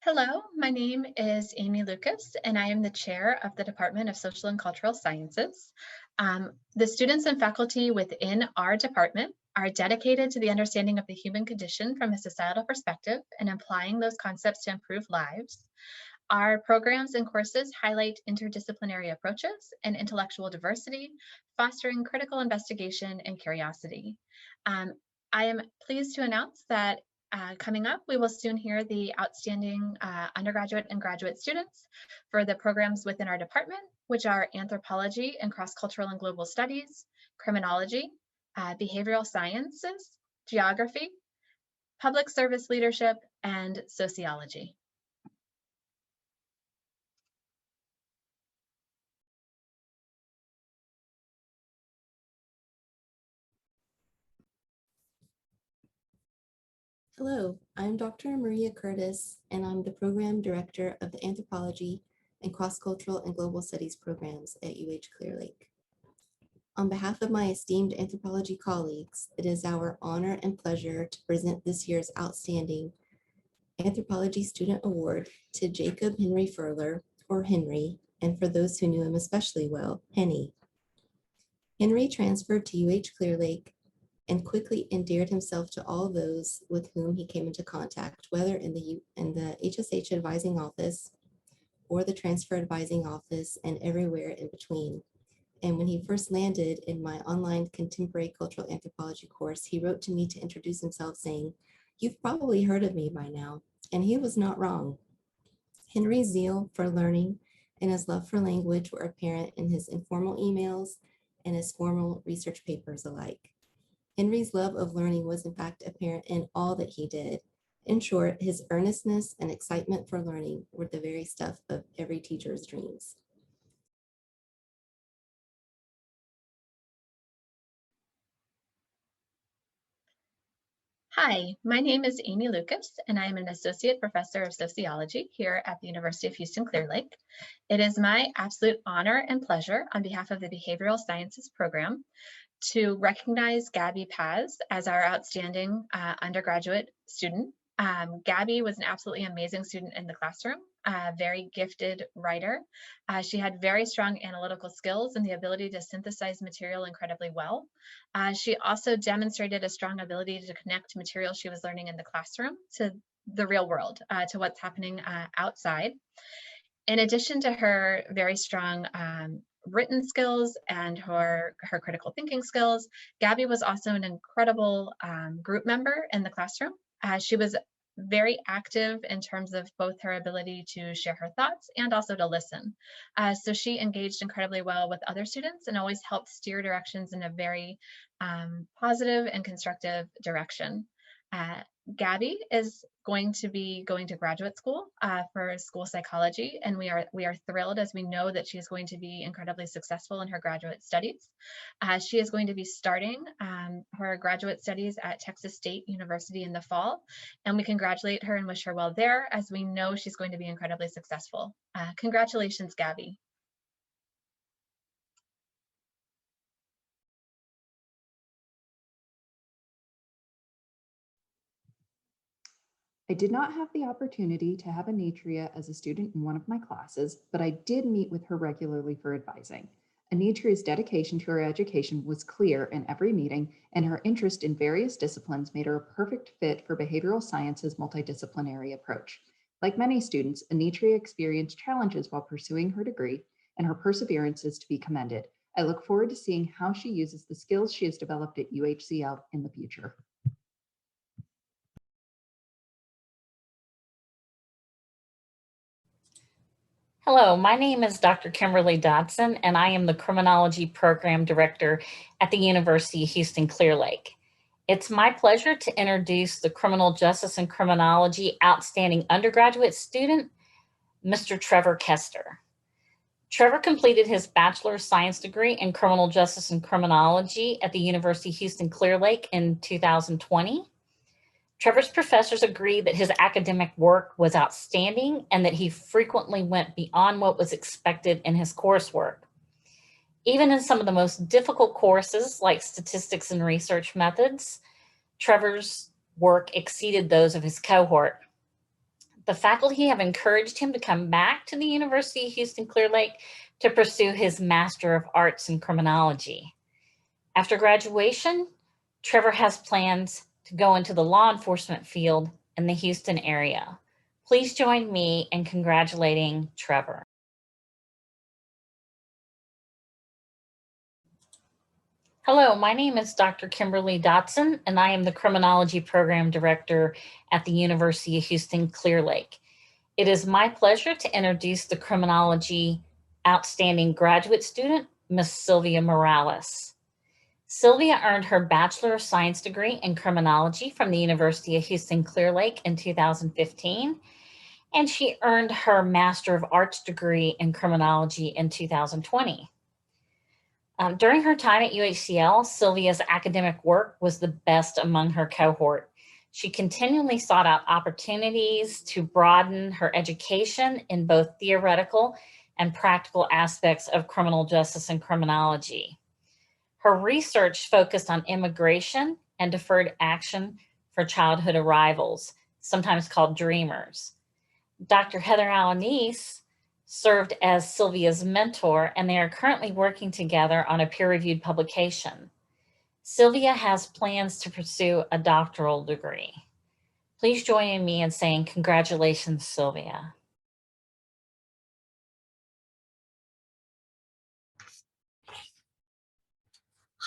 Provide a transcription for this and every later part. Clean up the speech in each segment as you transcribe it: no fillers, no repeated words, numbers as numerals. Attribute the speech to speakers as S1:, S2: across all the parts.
S1: Hello, my name is Amy Lucas, and I am the chair of the Department of Social and Cultural Sciences. The students and faculty within our department are dedicated to the understanding of the human condition from a societal perspective and applying those concepts to improve lives. Our programs and courses highlight interdisciplinary approaches and intellectual diversity, fostering critical investigation and curiosity. I am pleased to announce that coming up, we will soon hear the outstanding undergraduate and graduate students for the programs within our department, which are Anthropology and Cross-Cultural and Global Studies, Criminology, Behavioral Sciences, Geography, Public Service Leadership, and Sociology.
S2: Hello, I'm Dr. Maria Curtis, and I'm the Program Director of the Anthropology and Cross-Cultural and Global Studies programs at Clear Lake. On behalf of my esteemed anthropology colleagues, it is our honor and pleasure to present this year's outstanding Anthropology Student Award to Jacob Henry Furler, or Henry, and for those who knew him especially well, Henny. Henry transferred to Clear Lake and quickly endeared himself to all those with whom he came into contact, whether in the HSH advising office or the transfer advising office and everywhere in between. And when he first landed in my online contemporary cultural anthropology course, he wrote to me to introduce himself saying, "You've probably heard of me by now," and he was not wrong. Henry's zeal for learning and his love for language were apparent in his informal emails and his formal research papers alike. Henry's love of learning was in fact apparent in all that he did. In short, his earnestness and excitement for learning were the very stuff of every teacher's dreams.
S1: Hi, my name is Amy Lucas, and I am an Associate Professor of Sociology here at the University of Houston-Clear Lake. It is my absolute honor and pleasure on behalf of the Behavioral Sciences program to recognize Gabby Paz as our outstanding undergraduate student. Gabby was an absolutely amazing student in the classroom, a very gifted writer. She had very strong analytical skills and the ability to synthesize material incredibly well. She also demonstrated a strong ability to connect material she was learning in the classroom to the real world, to what's happening outside. In addition to her very strong written skills and her critical thinking skills, Gabby was also an incredible group member in the classroom. She was very active in terms of both her ability to share her thoughts and also to listen. So she engaged incredibly well with other students and always helped steer directions in a very positive and constructive direction. Gabby is going to be going to graduate school for school psychology, and we are thrilled as we know that she is going to be incredibly successful in her graduate studies. She is going to be starting her graduate studies at Texas State University in the fall, and we congratulate her and wish her well there, as we know she's going to be incredibly successful. Congratulations, Gabby.
S3: I did not have the opportunity to have Annetria as a student in one of my classes, but I did meet with her regularly for advising. Annetria's dedication to her education was clear in every meeting, and her interest in various disciplines made her a perfect fit for behavioral sciences' multidisciplinary approach. Like many students, Annetria experienced challenges while pursuing her degree, and her perseverance is to be commended. I look forward to seeing how she uses the skills she has developed at UHCL in the future.
S4: Hello, my name is Dr. Kimberly Dodson, and I am the Criminology Program Director at the University of Houston-Clear Lake. It's my pleasure to introduce the Criminal Justice and Criminology Outstanding Undergraduate Student, Mr. Trevor Keaster. Trevor completed his Bachelor of Science degree in Criminal Justice and Criminology at the University of Houston-Clear Lake in 2020. Trevor's professors agreed that his academic work was outstanding and that he frequently went beyond what was expected in his coursework. Even in some of the most difficult courses, like statistics and research methods, Trevor's work exceeded those of his cohort. The faculty have encouraged him to come back to the University of Houston Clear Lake to pursue his Master of Arts in Criminology. After graduation, Trevor has plans to go into the law enforcement field in the Houston area. Please join me in congratulating Trevor. Hello, my name is Dr. Kimberly Dotson, and I am the Criminology Program Director at the University of Houston Clear Lake. It is my pleasure to introduce the Criminology Outstanding Graduate Student, Ms. Silvia Morales. Silvia earned her Bachelor of Science degree in Criminology from the University of Houston Clear Lake in 2015, and she earned her Master of Arts degree in Criminology in 2020. During her time at UHCL, Silvia's academic work was the best among her cohort. She continually sought out opportunities to broaden her education in both theoretical and practical aspects of criminal justice and criminology. Her research focused on immigration and deferred action for childhood arrivals, sometimes called dreamers. Dr. Heather Alanis served as Silvia's mentor, and they are currently working together on a peer-reviewed publication. Silvia has plans to pursue a doctoral degree. Please join me in saying congratulations, Silvia.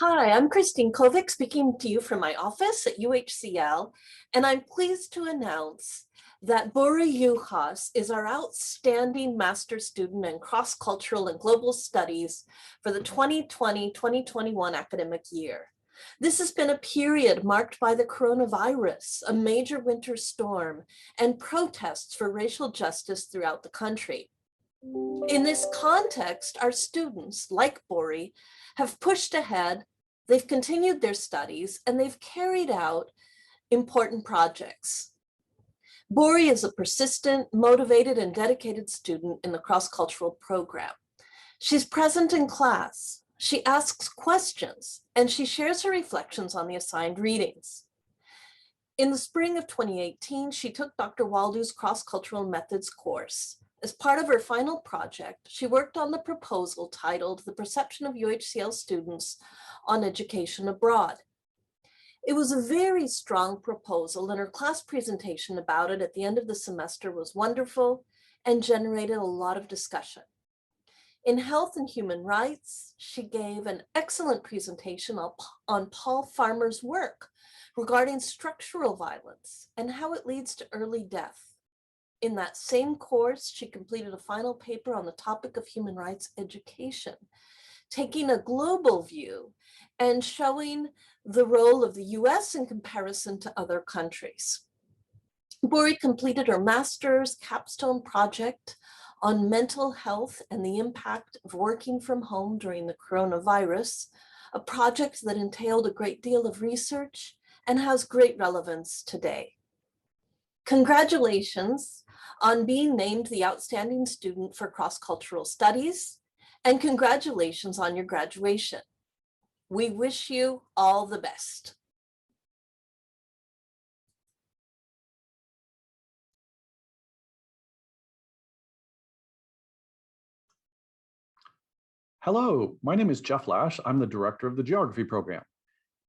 S5: Hi, I'm Christine Kovic speaking to you from my office at UHCL, and I'm pleased to announce that Bori Juhasz is our outstanding master's student in cross-cultural and global studies for the 2020-2021 academic year. This has been a period marked by the coronavirus, a major winter storm, and protests for racial justice throughout the country. In this context, our students, like Bori, have pushed ahead, they've continued their studies, and they've carried out important projects. Bori is a persistent, motivated, and dedicated student in the cross-cultural program. She's present in class, she asks questions, and she shares her reflections on the assigned readings. In the spring of 2018, she took Dr. Waldo's cross-cultural methods course. As part of her final project, she worked on the proposal titled The Perception of UHCL Students on Education Abroad. It was a very strong proposal, and her class presentation about it at the end of the semester was wonderful and generated a lot of discussion. In Health and Human Rights, she gave an excellent presentation on Paul Farmer's work regarding structural violence and how it leads to early death. In that same course, she completed a final paper on the topic of human rights education, taking a global view and showing the role of the US in comparison to other countries. Bori completed her master's capstone project on mental health and the impact of working from home during the coronavirus, a project that entailed a great deal of research and has great relevance today. Congratulations on being named the Outstanding Student for Cross-Cultural Studies, and congratulations on your graduation. We wish you all the best.
S6: Hello, my name is Jeff Lash. I'm the director of the Geography program.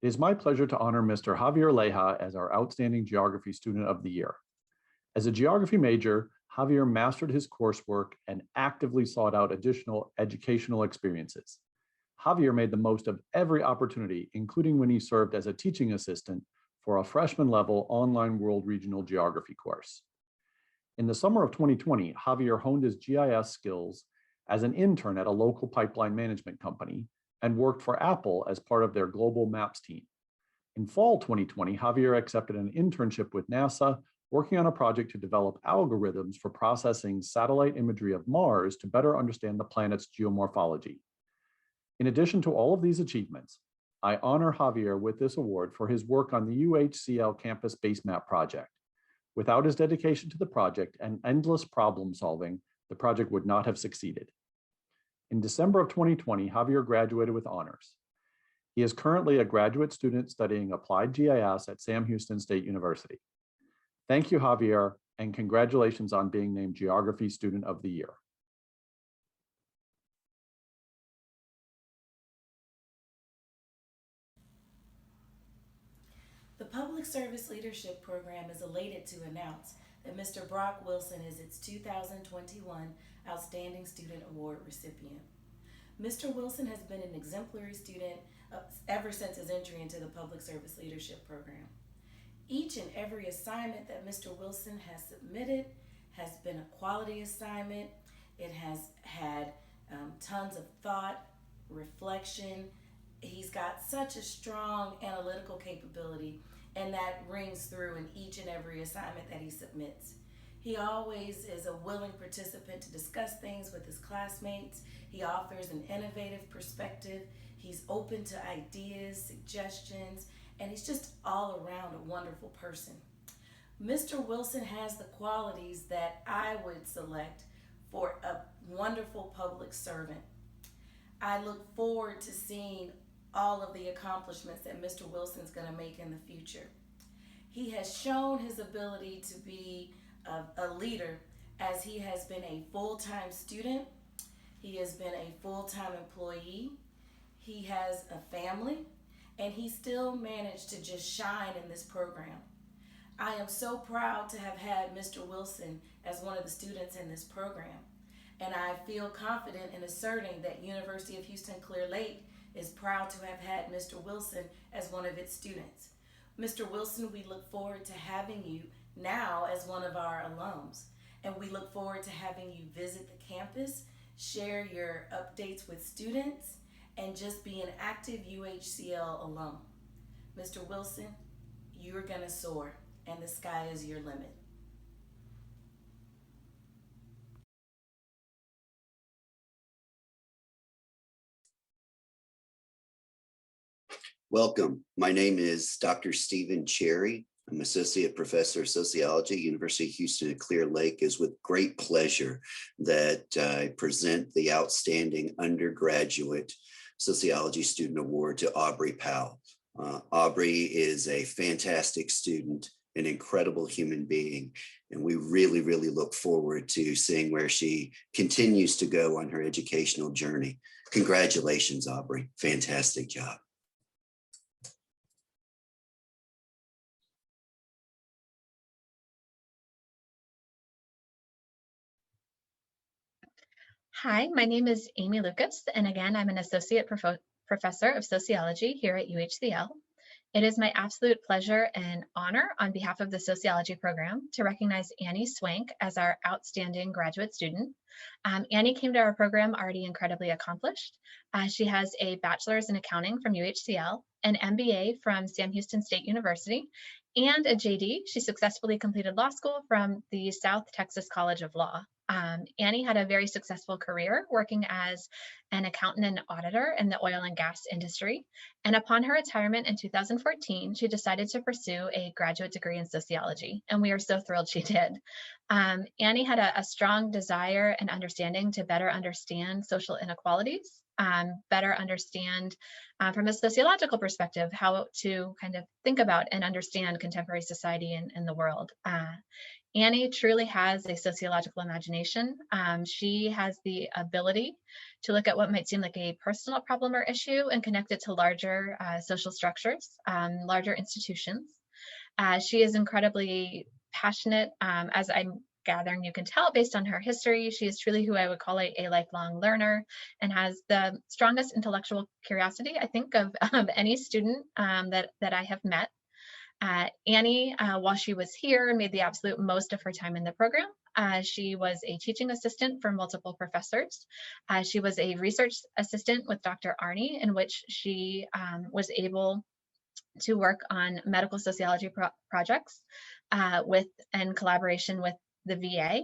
S6: It is my pleasure to honor Mr. Javier Leija as our Outstanding Geography Student of the Year. As a geography major, Javier mastered his coursework and actively sought out additional educational experiences. Javier made the most of every opportunity, including when he served as a teaching assistant for a freshman level online world regional geography course. In the summer of 2020, Javier honed his GIS skills as an intern at a local pipeline management company and worked for Apple as part of their global maps team. In fall 2020, Javier accepted an internship with NASA, working on a project to develop algorithms for processing satellite imagery of Mars to better understand the planet's geomorphology. In addition to all of these achievements, I honor Javier with this award for his work on the UHCL Campus Base Map project. Without his dedication to the project and endless problem solving, the project would not have succeeded. In December of 2020, Javier graduated with honors. He is currently a graduate student studying applied GIS at Sam Houston State University. Thank you, Javier. and congratulations on being named Geography Student of the Year.
S7: The Public Service Leadership Program is elated to announce that Mr. Brock Wilson is its 2021 Outstanding Student Award recipient. Mr. Wilson has been an exemplary student ever since his entry into the Public Service Leadership Program. Each and every assignment that Mr. Wilson has submitted has been a quality assignment. It has had tons of thought, reflection. He's got such a strong analytical capability, and that rings through in each and every assignment that he submits. He always is a willing participant to discuss things with his classmates. He offers an innovative perspective. He's open to ideas, suggestions, and he's just all around a wonderful person. Mr. Wilson has the qualities that I would select for a wonderful public servant. I look forward to seeing all of the accomplishments that Mr. Wilson's going to make in the future. He has shown his ability to be a leader, as he has been a full-time student. He has been a full-time employee. He has a family, and he still managed to just shine in this program. I am so proud to have had Mr. Wilson as one of the students in this program, and I feel confident in asserting that University of Houston Clear Lake is proud to have had Mr. Wilson as one of its students. Mr. Wilson, we look forward to having you now as one of our alums, and we look forward to having you visit the campus, share your updates with students, and just be an active UHCL alum. Mr. Wilson, you're gonna soar, and the sky is your limit.
S8: Welcome. My name is Dr. Stephen Cherry. I'm Associate Professor of Sociology, University of Houston at Clear Lake. It's with great pleasure that I present the Outstanding Undergraduate Sociology Student Award to Aubrey Powell. Aubrey is a fantastic student, an incredible human being, and we really, really look forward to seeing where she continues to go on her educational journey. Congratulations, Aubrey. Fantastic job.
S1: Hi, my name is Amy Lucas, and again, I'm an Associate Professor of Sociology here at UHCL. It is my absolute pleasure and honor on behalf of the Sociology program to recognize Annie Swank as our outstanding graduate student. Annie came to our program already incredibly accomplished. She has a bachelor's in accounting from UHCL, an MBA from Sam Houston State University, and a JD. She successfully completed law school from the South Texas College of Law. Annie had a very successful career working as an accountant and auditor in the oil and gas industry. And upon her retirement in 2014, she decided to pursue a graduate degree in sociology. And we are so thrilled she did. Annie had a strong desire and understanding to better understand social inequalities, better understand from a sociological perspective how to kind of think about and understand contemporary society and the world. Annie truly has a sociological imagination. She has the ability to look at what might seem like a personal problem or issue and connect it to larger social structures, larger institutions. She is incredibly passionate, as I'm gathering you can tell based on her history. She is truly who I would call a lifelong learner and has the strongest intellectual curiosity, I think, of any student that I have met. Annie, while she was here, made the absolute most of her time in the program. She was a teaching assistant for multiple professors. She was a research assistant with Dr. Arnie, in which she was able to work on medical sociology projects in collaboration with the VA.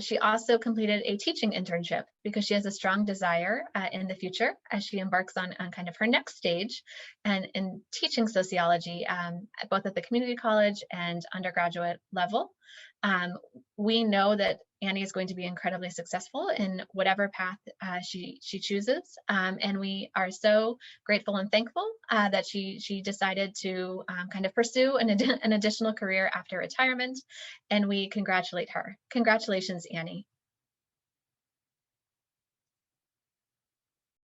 S1: She also completed a teaching internship because she has a strong desire in the future as she embarks on kind of her next stage and in teaching sociology, both at the community college and undergraduate level. We know that Annie is going to be incredibly successful in whatever path she chooses. And we are so grateful and thankful that she decided to kind of pursue an additional career after retirement. And we congratulate her. Congratulations, Annie.